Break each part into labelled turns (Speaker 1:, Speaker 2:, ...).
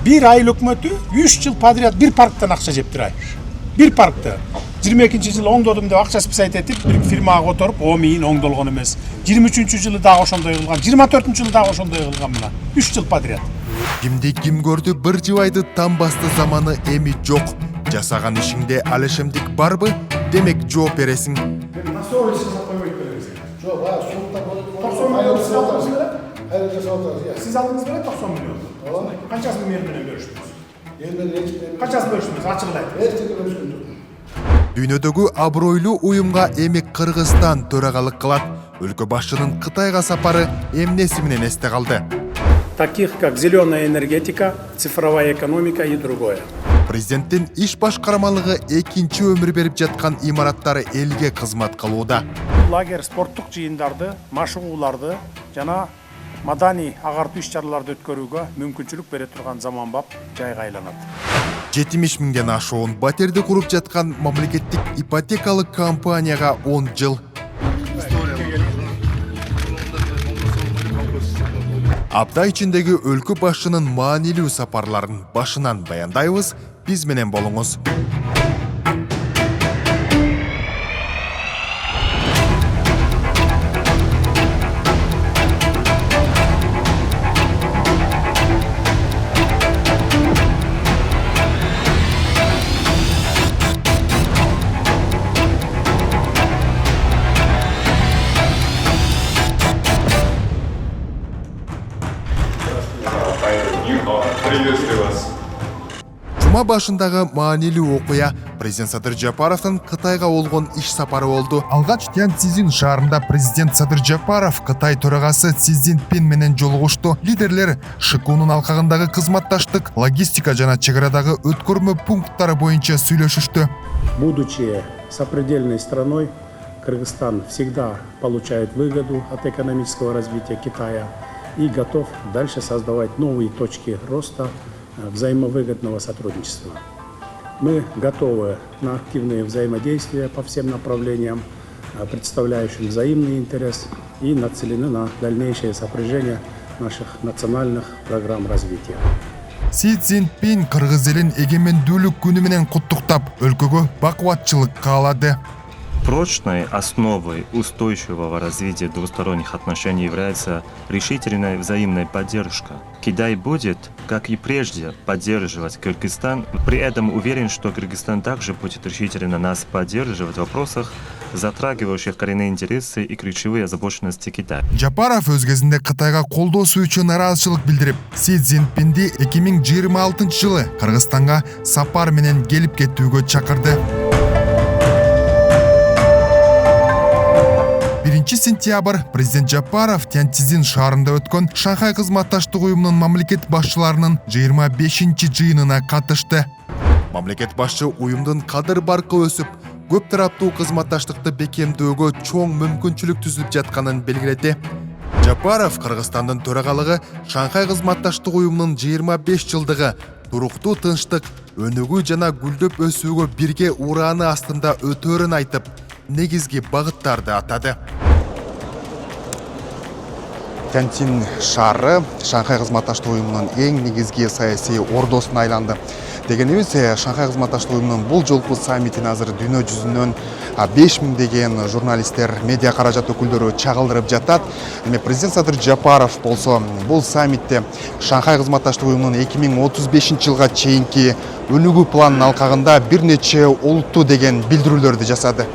Speaker 1: Bir айыл өкмөтү 3 жыл подряд bir парктан акча жеп турат. Bir паркты 22-жылы оңдодум деп акча списать этип, бир фирмага которуп, о мейин оңдолгон эмес. 23-жылы дагы ошондой кылган, 24-жылы дагы ошондой кылган мына. 3 жыл подряд.
Speaker 2: Кимди ким көрдү бир жыбайды там басты заманы эми жок. Жасаган ишиңде алешемдик барбы? Демек жооп бересиң.
Speaker 1: На совесть запойбойт беребиз.
Speaker 3: Жок, сотта болот.
Speaker 1: 90 миллион сиз алдыңыз беле?
Speaker 3: Айрылды сотта.
Speaker 1: Сиз алдыңыз беле 90 миллион. Канчасын мен менен бөлүштүңүз? Канчасын бөлүштүңүз? Ачык айт.
Speaker 2: Дүйнөдөгү абройлуу уюмга эми Кыргызстан төрагалык кылат. Өлкө башчынын Кытайга сапары эмнеси менен эсте калды?
Speaker 4: Таких как зеленая энергетика, цифровая экономика и другое.
Speaker 2: Президенттин иш башкармалыгы экинчи өмүр берип жаткан имараттары элге кызмат кылууда.
Speaker 1: Лагерь спорттук жыйындарды, машыгууларды жана маданий агартуу иш-чараларды өткөрүүгө мүмкүнчүлүк бере турган заманбап жайга айланат.
Speaker 2: 70 миңден ашуун батирди куруп жаткан мамлекеттик ипотекалык компанияга 10 жыл. Апта ичиндеги өлкө башчынын маанилүү сапарларын башынан баяндайбыз, биз менен болуңуз. Жума башындагы маанилүү окуя президент Садыр Жапаровдун Кытайга болгон иш сапары болду. Алгач Тяньцзин шаарында президент Садыр Жапаров Кытай төрагасы Си Цзиньпин менен жолугушту. Лидерлер ШКУнун алкагындагы кызматташтык, логистика жана чек арадагы өткөрмө пункттары боюнча сүйлөшүштү.
Speaker 4: Будучи сопредельной страной, Кыргызстан всегда получает выгоду от экономического развития Китая и готов дальше создавать новые точки роста взаимовыгодного сотрудничества. Мы готовы на активные взаимодействия по всем направлениям, представляющим взаимный интерес, и нацелены на дальнейшее сопряжение наших национальных программ развития.
Speaker 2: Си Цзиньпин кыргыз элин эгемендүүлүк күнү менен куттуктап, өлкөгө бакубатчылык каалады.
Speaker 5: Прочной основой устойчивого развития двусторонних отношений является решительная взаимная поддержка. Китай будет, как и прежде, поддерживать Кыргызстан. При этом уверен, что Кыргызстан также будет решительно нас поддерживать в вопросах, затрагивающих коренные интересы и ключевые озабоченности Китая.
Speaker 2: Жапаров өз кезинде Кытайга колдоосу үчүн нааразычылык билдирип, Си Цзиньпинди 2026-жылы Кыргызстанга сапар менен келип кетүүгө чакырды. 1 сентябрь президент Жапаров Тяньцзин шаарында өткөн Шанхай кызматташтык уюмунун мамлекет башчыларынын 25-чи жыйынына катышты. Мамлекет башчы уюмдун кадыр баркы өсүп, көп тараптуу кызматташтыкты бекемдөөгө чоң мүмкүнчүлүк түзүлүп жатканын белгиледи. Жапаров Кыргызстандын төрагалыгы Шанхай кызматташтык уюмунун 25 жылдыгы туруктуу тынчтык, өнүгүү жана гүлдөп өсүүгө бирге урааны астында өтөөрүн айтып, негизги багыттарды атады. Тяньцзин шаары Шанхай кызматташтык уюмунун эң негизги саясий ордосуна айланды. Дегенибиз, Шанхай кызматташтык уюмунун бул жолку саммитин азыр дүйнө жүзүнөн 5000 деген журналисттер, медиа каражат өкүлдөрү чагылдырып жатат. Эми президент Садыр Жапаров болсо бул саммитте Шанхай кызматташтык уюмунун 2035-жылга чейинки өнүгүү планынын алкагында бир нече олуттуу деген билдирүүлөрдү жасады.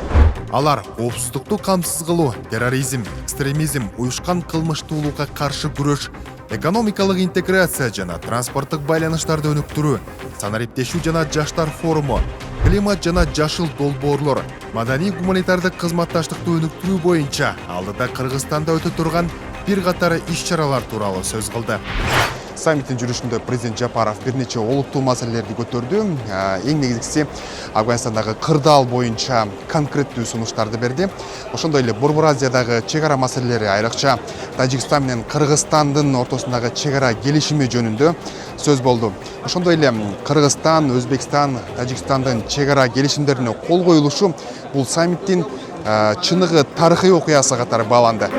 Speaker 2: Алар коопсуздукту камсыз кылуу, терроризм, экстремизм, уюшкан кылмыштуулукка каршы күрөш, экономикалык интеграция жана транспорттук байланыштарды өнүктүрүү, санариптешүү жана жаштар форуму, климат жана жашыл долбоорлор, маданий гуманитардык кызматташтыкты өнүктүрүү боюнча алдыда Кыргызстанда өтө турган бир катар иш-чаралар тууралуу сөз кылды. Саммиттин жүрүшүндө президент Жапаров бир нече олуттуу маселелерди көтөрдү. Эң негизгиси Афганистандагы кырдаал боюнча конкреттүү сунуштарды берди. Ошондой эле Борбор Азиядагы чек ара маселелери, айрыкча Тажикстан менен Кыргызстандын ортосундагы чек ара келишими жөнүндө сөз болду. Ошондой эле Кыргызстан, Өзбекстан, Тажикстандын чек ара келишимдерине кол коюлушу бул саммиттин чыныгы тарыхый окуясы катары бааланды.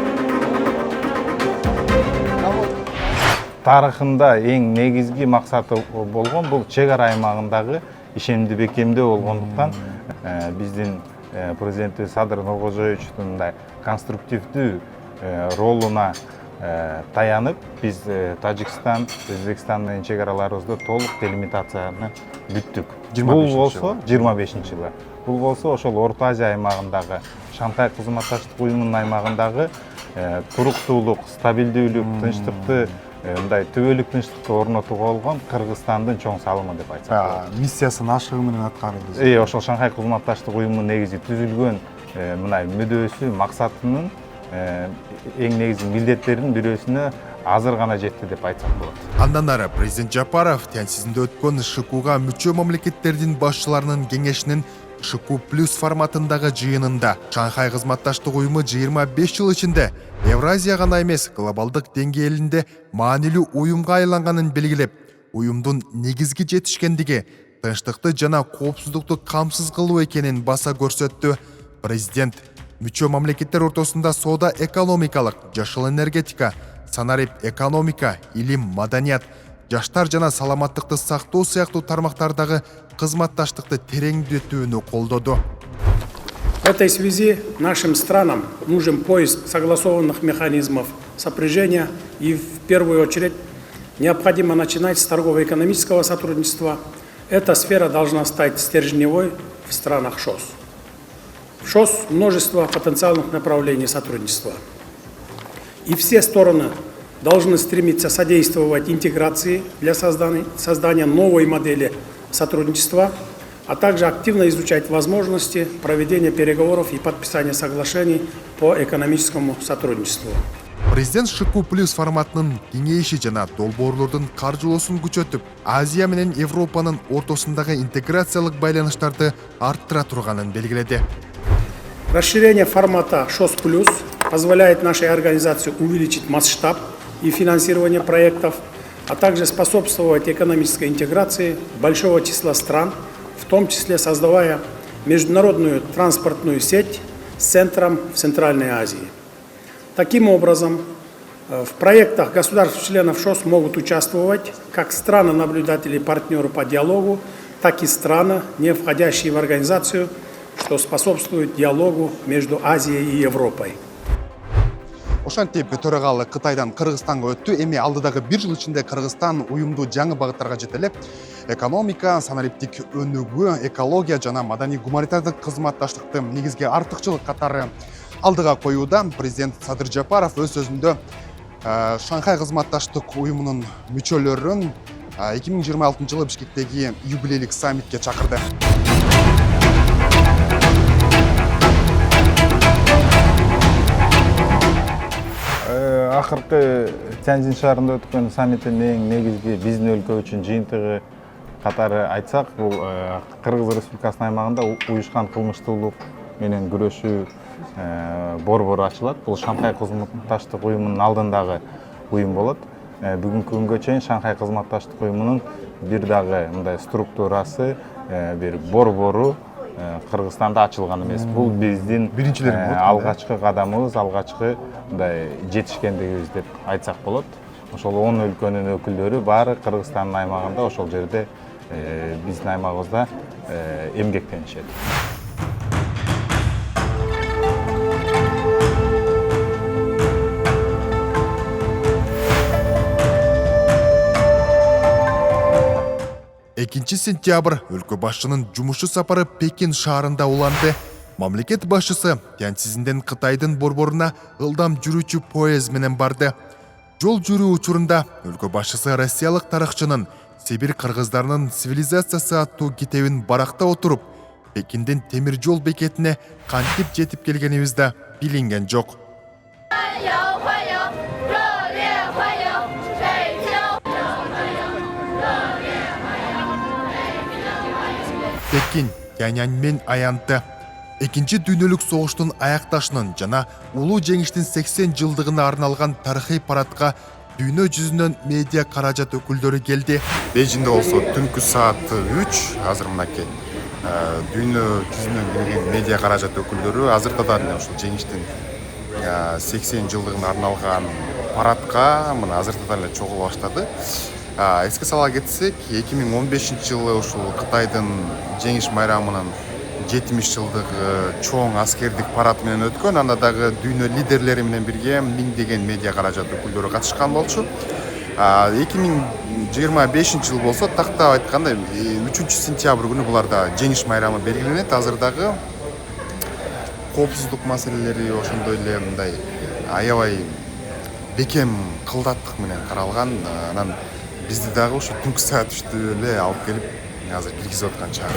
Speaker 6: тарыхында эң негизги максаты болгон бул чек ара аймагындагы ишенимди бекемдөө болгондуктан биздин президентибиз Садыр Нуркожоевичтин мындай конструктивдүү ролуна таянып биз Тажикстан, Өзбекстан менен чек араларыбызда толук делимитацияны бүттүк. Бул болсо 25-жылы. Бул болсо ошол Орто Азия аймагындагы, Шанхай кызматташтык уюмунун аймагындагы туруктуулук, стабилдүүлүк, тынчтыкты мындай түбөлүк тынчтыкты орнотууга болгон Кыргызстандын чоң салымы деп айтсак болот.
Speaker 2: Миссиясын ашыгы менен аткарылды.
Speaker 6: Ошол Шанхай кызматташтык уюмунун негизи түзүлгөн мындай мүдөөсү, максатынын эң негизги милдеттеринин бирөөсүнө азыр гана жетти деп айтсак болот.
Speaker 2: Андан ары президент Жапаров Тяньцзинде өткөн ШКУга мүчө мамлекеттердин башчыларынын кеңешинин ШКУ плюс форматындагы жыйынында Шанхай кызматташтык уюму 25 жыл ичинде Евразия гана эмес, глобалдык деңгээлинде маанилүү уюмга айланганын белгилеп, уюмдун негизги жетишкендиги тынчтыкты жана коопсуздукту камсыз кылуу экенин баса көрсөттү. Президент мүчө мамлекеттер ортосунда соода экономикалык, жашыл энергетика, санарип экономика, илим, маданият, жаштар жана саламаттыкты сактоо сыяктуу тармактардагы кызматташтыкты тереңдетүүнү колдоду.
Speaker 4: В этой связи нашим странам нужен поиск согласованных механизмов сопряжения и в первую очередь необходимо начинать с торгово-экономического сотрудничества. Эта сфера должна стать стержневой в странах ШОС. В ШОС множество потенциальных направлений сотрудничества. И все стороны должны стремиться содействовать интеграции для создания новой модели сотрудничества, а также активно изучать возможности проведения переговоров и подписания соглашений по экономическому сотрудничеству.
Speaker 2: Президент ШКУ плюс форматынын кеңейиши жана долбоорлордун каржылоосун күчөтүп, Азия менен Европанын ортосундагы интеграциялык байланыштарды арттыра турганын белгиледи.
Speaker 4: Расширение формата ШОС плюс позволяет нашей организации увеличить масштаб и финансирование проектов, а также способствовать экономической интеграции большого числа стран, в том числе создавая международную транспортную сеть с центром в Центральной Азии. Таким образом, в проектах государств-членов ШОС могут участвовать как страны-наблюдатели и партнеры по диалогу, так и страны, не входящие в организацию, что способствует диалогу между Азией и Европой.
Speaker 2: Ошентип төрагалы Кытайдан Кыргызстанга өттү. Эми алдыдагы 1 жыл ичинде Кыргызстан уюмду жаңы багыттарга жетелеп, экономика, санариптик өнүгүү, экология жана маданий гуманитардык кызматташтыкты негизги артыкчылык катары алдыга коюуда. Президент Садыр Жапаров өз сөзүндө Шанхай кызматташтык уюмунун мүчөлөрүн 2026 жылы Бишкектеги юбилейлик саммитке чакырды.
Speaker 6: Акыркы Тяньцзин шаарында өткөн саммиттин эң негизги биздин өлкө үчүн жыйынтыгы катары айтсак, бул Кыргыз Республикасынын аймагында уюшкан кылмыштуулук менен күрөшүү борбору ачылат. Бул Шанхай кызматташтык уюмунун алдындагы уюм болот. Бүгүнкү күнгө чейин Шанхай кызматташтык уюмунун бир дагы мындай структурасы, бир борбору Кыргызстанда ачылган эмес. Бул биздин алгачкы кадамыбыз, алгачкы мындай жетишкендигибиз деп айтсак болот. Ошол 10 өлкөнүн өкүлдөрү баары Кыргызстандын аймагында, ошол жерде биздин аймагыбызда эмгектенишет.
Speaker 2: Экинчи сентябрь өлкө башчынын жумушу сапары Пекин шаарында уланды. Мамлекет башчысы Тяньцзинден Кытайдын борборуна ылдам жүрүүчү поезд менен барды. Жол жүрүү учурунда өлкө башчысы россиялык тарыхчынын Сибир кыргыздарынын цивилизациясы аттуу китебин баракта отуруп, Пекиндин темир жол бекетине кантип жетип келгенибиз да билинген жок. Пекин Тяньаньмэнь аянты. Экинчи дүйнөлүк согуштун аякташынын жана улуу жеңиштин 80 жылдыгына арналган тарыхый парадка дүйнө жүзүнөн медиа каражат өкүлдөрү келди. Бейжиңде болсо түнкү саат 3, азыр мынакей дүйнө жүзүнөн келген медиа каражат өкүлдөрү азырда да ушул жеңиштин 80 жылдыгына арналган парадка мына азыртадан эле чогула баштады. Эске сала кетсек, 2015-жылы ушул Кытайдын жеңиш майрамынын 70 жылдыгы чоң аскердик парад менен өткөн. Анда дагы дүйнө лидерлери менен бирге миңдеген медиа каражат өкүлдөрү катышкан болчу. 2025 жыл болсо, тактап айтканда 3 сентябрь күнү буларда жеңиш майрамы белгиленет. Азыр дагы коопсуздук маселелери ошондой эле мындай аябай бекем кылдаттык менен каралган. Анан бизди дагы ушу түнкү саат 3-тө эле алып келип азыр киргизип аткан чагы.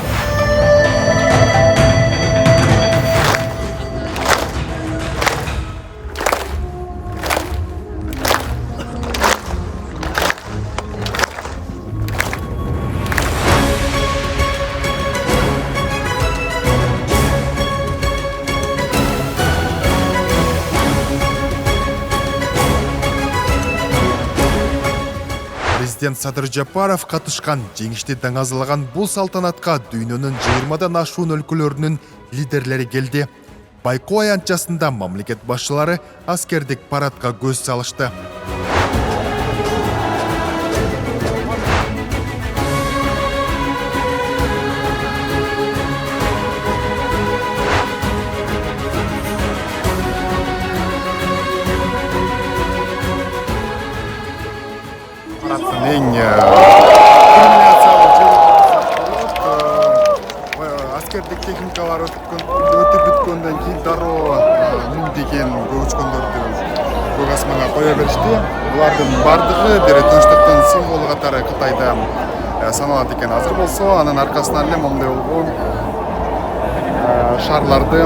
Speaker 2: Президент Садыр Жапаров катышкан, жеңишти даңазалаган бул салтанатка дүйнөнүн 20дан ашуун өлкөлөрүнүн лидерлери келди. Байкоо аянтчасында мамлекет башчылары аскердик парадка көз салышты. Эң аскердик техникалар өтүп бүткөндөн кийин дароо миң деген көчкөндөрдү көк асманга кое беришти. Булардын бардыгы бир тынчтыктын символу катары Кытайда саналат экен. Азыр болсо анын аркасынан эле моундай болгон шарларды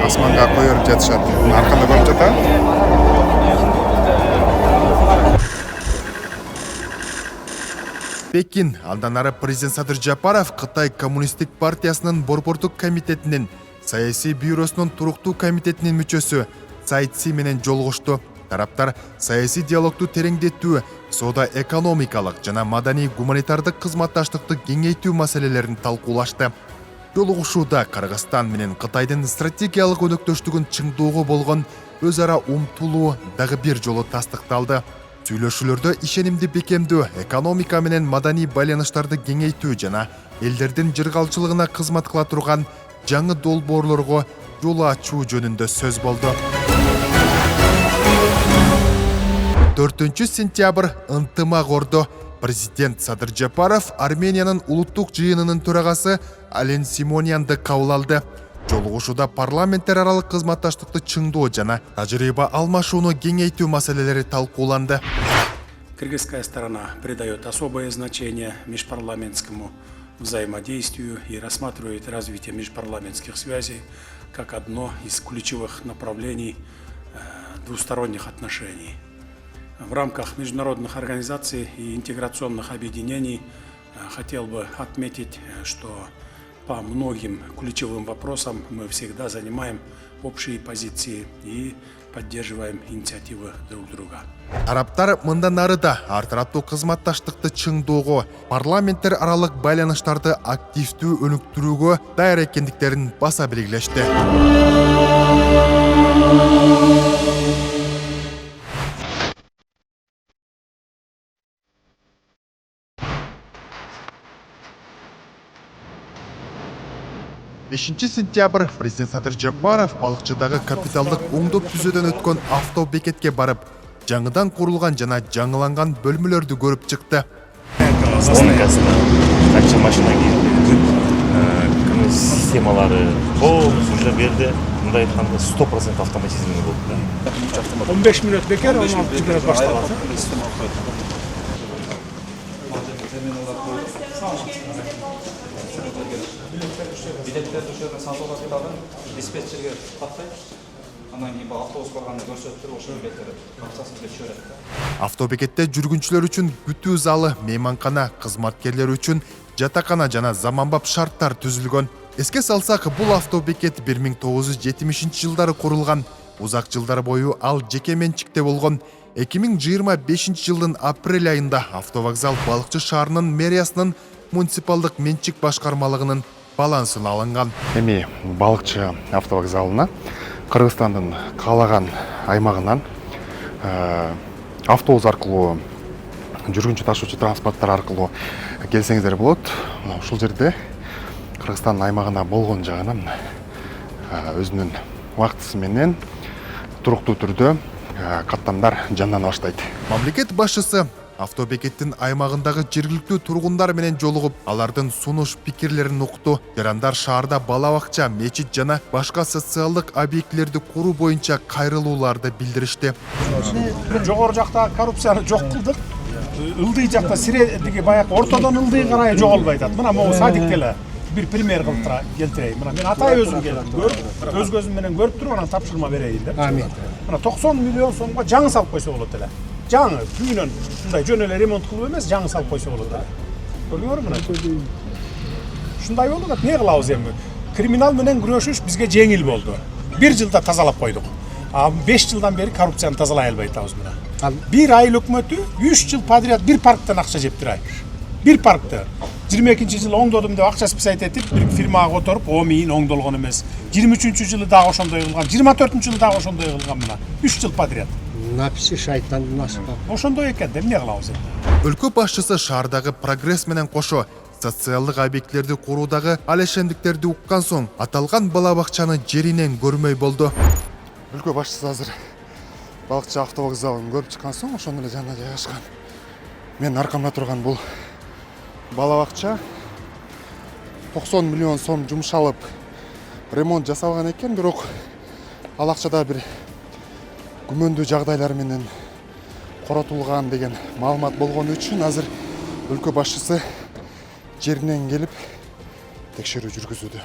Speaker 2: асманга кое берип жатышат. Арканда көрүп жатат. Пекин, андан ары президент Садыр Жапаров Кытай коммунисттик партиясынын борбордук комитетинин саясий бюросунун туруктуу комитетинин мүчөсү Цай Ци менен жолугушту. Тараптар саясий диалогду тереңдетүү, соода экономикалык жана маданий гуманитардык кызматташтыкты кеңейтүү маселелерин талкуулашты. Жолугушууда Кыргызстан менен Кытайдын стратегиялык өнөктөштүгүн чыңдоого болгон өз ара умтулуу дагы бир жолу тастыкталды. Сүйлөшүүлөрдө ишенимди бекемдөө, экономика менен маданий байланыштарды кеңейтүү жана элдердин жыргалчылыгына кызмат кыла турган жаңы долбоорлорго жол ачуу жөнүндө сөз болду. 4 сентябрь ынтымак ордо. Президент Садыр Жапаров Армениянын улуттук жыйынынын төрагасы Ален Симонянды кабыл алды. Жолугушууда парламенттер аралык кызматташтыкты чыңдоо жана тажрыйба алмашууну кеңейтүү маселелери талкууланды.
Speaker 4: Кыргызская сторона придает особое значение межпарламентскому взаимодействию и рассматривает развитие межпарламентских связей как одно из ключевых направлений двусторонних отношений. В рамках международных организаций и интеграционных объединений хотел бы отметить, что по многим ключевым вопросам мы всегда занимаем общие позиции и поддерживаем инициативы друг друга.
Speaker 2: Тараптар мындан ары да ар тараптуу кызматташтыкты чыңдоого, парламенттер аралык байланыштарды активдүү өнүктүрүүгө даяр экендиктерин баса белгилешти. 5 сентябрь президент Садыр Жапаров балыкчыдагы капиталдык оңдоп түзөөдөн өткөн автобекетке барып, жаңыдан курулган жана жаңыланган бөлмөлөрдү көрүп чыкты.
Speaker 5: Застройкасына канча машина келди, күн системалары полностью уже берди. Мындай айтканда 100% автоматизированный болду.
Speaker 1: 15 минут бекер, 16 минут башталат.
Speaker 7: Билеттерди ошол жерден сатып алып, диспетчерге каттайт. Андан кийин автобус барганда көрсөтүп, ошол билеттерди акчасын төлөп берет.
Speaker 2: Автобекетте жүргүнчүлөр үчүн күтүү залы, мейманкана, кызматкерлер үчүн жатакана жана заманбап шарттар түзүлгөн. Эске салсак, бул автобекет 1970 жылдары курулган. Узак жылдар бою ал жеке менчикте болгон. 2025 жылдын апрель айында автовокзал Балыкчы шаарынын мэриясынын муниципалдык менчик башкармалыгынын балансына алынган. Эми Балыкчы автовокзалына Кыргызстандын каалаган аймагынан автобус аркылуу, жүргүнчү ташуучу транспорттор аркылуу келсеңиздер болот. Ушул жерде Кыргызстандын аймагына болгон жагынан өзүнүн убактысы менен туруктуу түрдө каттамдар жандана баштайт. Мамлекет башчысы автобекеттин аймагындагы жергиликтүү тургундар менен жолугуп, алардын сунуш пикирлерин укту. Жарандар шаарда бала бакча, мечит жана башка социалдык объектилерди куруу боюнча кайрылууларды билдиришти.
Speaker 1: Жогору жакта коррупцияны жок кылдык. Ылдый жакта сиредеги баягы ортодон ылдый карай жоголбой атат. Мына могу садик эле bir пример келтирейин. Мына мен атай өзүм келип көрүп, өз көзүм менен көрүп туруп анан тапшырма берейин деп. Амин. Мына 90 миллион сомго жаңы салып койсо болот эле. Жаңы күйүнөн мындай жөн эле ремонт кылып эмес, жаңы салып койсо болот эле. Көрдүңөрбү мына? Ушундай болду да эмне кылабыз эми? Криминал менен күрөшүш бизге жеңил болду. 1 жылда тазалап койдук. 5 жылдан бери коррупцияны тазалай албай атабыз мына. Bir айыл өкмөтү 3 жыл подряд bir парктан акча жептир ай. Bir паркты 22-жылы оңдодум деп акча списать этип, бир фирмага которуп, о мейин оңдолгон эмес. 23-жылы дагы ошондой кылган, 24-жылы дагы ошондой кылган мына. 3 жыл подряд.
Speaker 3: Написи шайтандын ашыгы.
Speaker 1: Ошондой экен, эмне кылабыз эми?
Speaker 2: Өлкө башчысы шаардагы прогресс менен кошо социалдык объектилерди куруудагы алешендиктерди уккан соң, аталган бала бакчаны жеринен көрмөй болду. Өлкө башчысы азыр балыкчы автовокзалын көрүп чыккан соң, ошондо эле жанына жайгашкан. Мен аркамда турган бул бала бакча 90 миллион сом жумшалып ремонт жасалган экен, бирок ал акчада бир күмөндүү жагдайлар менен коротулган деген маалымат болгон үчүн азыр өлкө башчысы жеринен келип текшерүү жүргүзүүдө.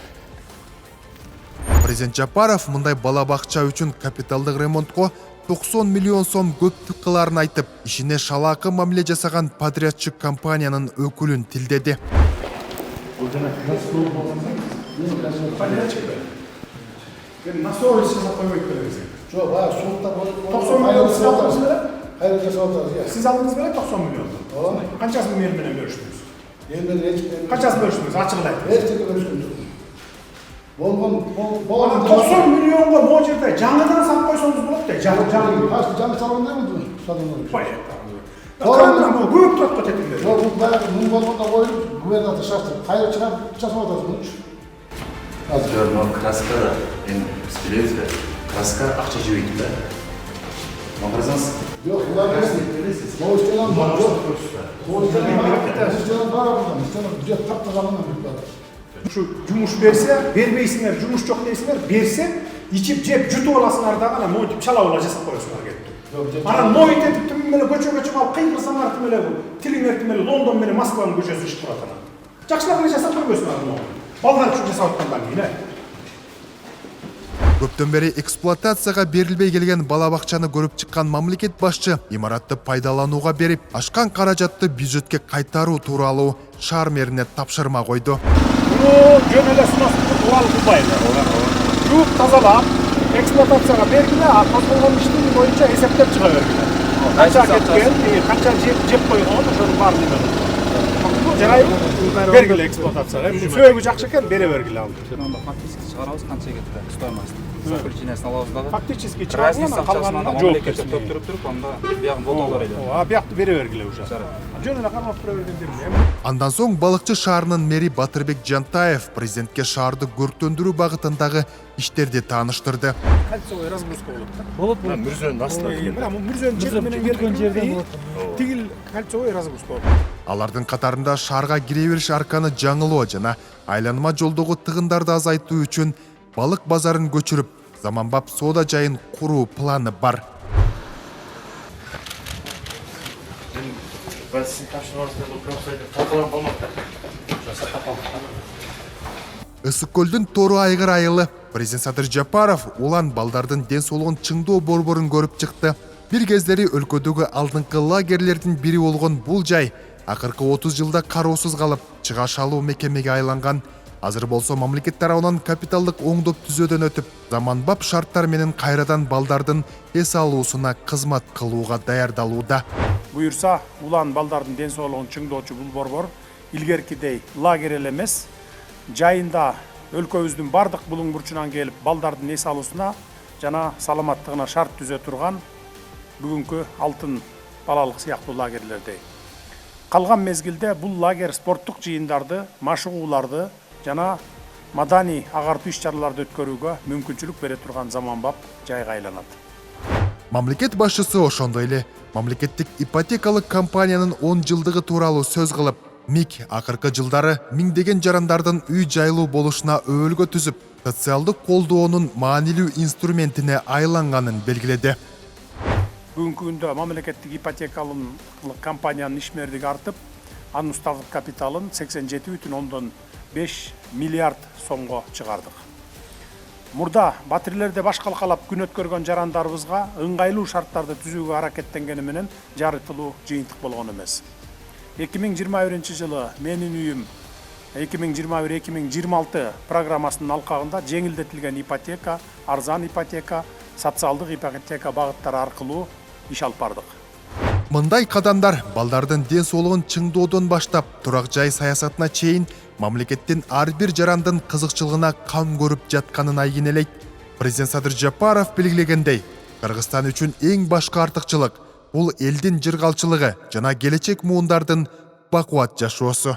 Speaker 2: Президент Жапаров мындай бала бакча үчүн капиталдык ремонтко 90 миллион сом көптүк кыларын айтып, ишине шалаакы мамиле жасаган подрядчы компаниянын өкүлүн тилдеди.
Speaker 3: Жоқ, сондықтан
Speaker 1: 90 миллион сиз алдыңыз беле?
Speaker 3: Қайда жасап отырсыз?
Speaker 1: Сиз алдыңыз беле 90 миллионду? Канчасын мен менен бөлүштүңүз?
Speaker 3: Елмен ешкім.
Speaker 1: Канчасын бөлүштүңүз? Ачык айтыңыз.
Speaker 3: Ешкімге бөлüşкөн жоқ. Болған
Speaker 1: 90 миллионго могу жерде жаңыдан салып койсоңуз болот да.
Speaker 3: жаңы салгандай болду.
Speaker 1: Көп турат го тетиңдер.
Speaker 3: Жоқ, бұл баяғы мың болғанда қойып, губернатор шаштырып, қайда шығарып жасап отырсыз бұны?
Speaker 8: Жоқ, краска да, енді біз білеміз бе, краска ақша жебейді да. Мақырсаңыз?
Speaker 3: Жоқ, бұлар білесіз. Ол істеген бар, жоқ. Ол істеген бар, істеген тапты жағынан біліп бар.
Speaker 1: Şu jumuş berse, berbeysingler, jumuş çok deysingler, berse, içip cep jutub alasыңар да, ана мойтип чалабыла жасап коесуңар кетти. Анан мойт этип тим эле көчө алып кыйгырсаңар тим эле тилиңер тим эле Лондон менен Москванын көчөсү ишип турат анан. Жакшылап эле жасап койбойсуңар муну. Балдар үчүн жасап аткандан кийин.
Speaker 2: Көптөн бери эксплуатацияга берилбей келген бала бакчаны көрүп чыккан мамлекет башчы имаратты пайдаланууга берип, ашкан каражатты бюджетке кайтаруу тууралуу шаар мэрине тапшырма койду.
Speaker 1: Жөн эле сунушту тууралуу кылбайлы. Жууп тазалап, эксплуатацияга бергиле, козголгон иштин боюнча эсептеп чыга бергиле. Канча кеткен, канча жеп койгон, ошонун баарын эме. Жарайбы? Бергиле эксплуатацияга. Сөөгү жакшы экен, бере бергиле ал.
Speaker 7: Фактически чыгарабыз канча кетти стоимость. Причинасын алабыз дагы.
Speaker 1: Фактически чыгарабыз, калганына жооп кетсин.
Speaker 7: Төптүрүп туруп, анда биягын бодолор эле.
Speaker 1: Биякты бере бергиле уже. Жөн эле кармап тура бергендер.
Speaker 2: Андан соң балыкчы шаарынын мэри Батырбек Жантаев президентке шаарды көрктөндүрүү багытындагы иштерди тааныштырды.
Speaker 1: Кольцевой разгрузка болот да.
Speaker 8: Болот, мүрзөнүн астына.
Speaker 1: Мына мурзөнүн жери менен келген жерден болот. Тигил кольцевой разгрузка болот.
Speaker 2: Алардын катарында шаарга кире бериш арканы жаңылоо жана айланма жолдогу тыгындарды азайтуу үчүн балык базарын көчүрүп, заманбап соода жайын куруу планы бар. Ысык көлдүн Тору айгыр айылы президент Садыр Жапаров улан балдардын ден соолугун чыңдоо борборун көрүп чыкты. Бир кездери өлкөдөгү алдыңкы лагерлердин бири болгон бул жай акыркы 30 жылда кароосуз калып, чыгаш алуу мекемеге айланган. Азыр болсо мамлекет тарабынан капиталдык оңдоп түзөөдөн өтүп, заманбап шарттар менен кайрадан балдардын эс алуусуна кызмат кылууга даярдалууда.
Speaker 1: Буюрса, улан балдардын ден соолугун чыңдоочу бул борбор илгеркидей лагерь эле эмес, жайында өлкөбүздүн бардык булуң бурчунан келип балдардын эс алуусуна жана саламаттыгына шарт түзө турган бүгүнкү алтын
Speaker 4: балалык сыяктуу лагерлердей. Калган мезгилде бул лагерь спорттук жыйындарды, машыгууларды жана маданий агартуу иш-чараларды өткөрүүгө мүмкүнчүлүк бере турган заманбап жайга айланат.
Speaker 2: Мамлекет башчысы ошондой эле мамлекеттик ипотекалык компаниянын 10 жылдыгы тууралуу сөз кылып, МИК акыркы жылдары миңдеген жарандардын үй жайлуу болушуна өбөлгө түзүп, социалдык колдоонун маанилүү инструментине айланганын белгиледи.
Speaker 4: Бүгүнкү күндө мамлекеттик ипотекалык компаниянын ишмердиги артып, анын уставдык капиталын 87,5 миллиард сомго чыгардык. Мурда батирлерде баш калкалап күн өткөргөн жарандарыбызга ыңгайлуу шарттарды түзүүгө аракеттенгени менен жарытылуу жыйынтык болгон эмес. 2021 жылы менин үйүм 2021-2026 программасынын алкагында жеңилдетилген ипотека, арзан ипотека, социалдык ипотека багыттары аркылуу иш алып бардык.
Speaker 2: Мындай кадамдар балдардын ден соолугун чыңдоодон баштап, турак жай саясатына чейин мамлекеттин ар бир жарандын кызыкчылыгына кам көрүп жатканын айгинелейт. Президент Садыр Жапаров белгилегендей, Кыргызстан үчүн эң башкы артыкчылык бул элдин жыргалчылыгы жана келечек муундардын бакубат жашоосу.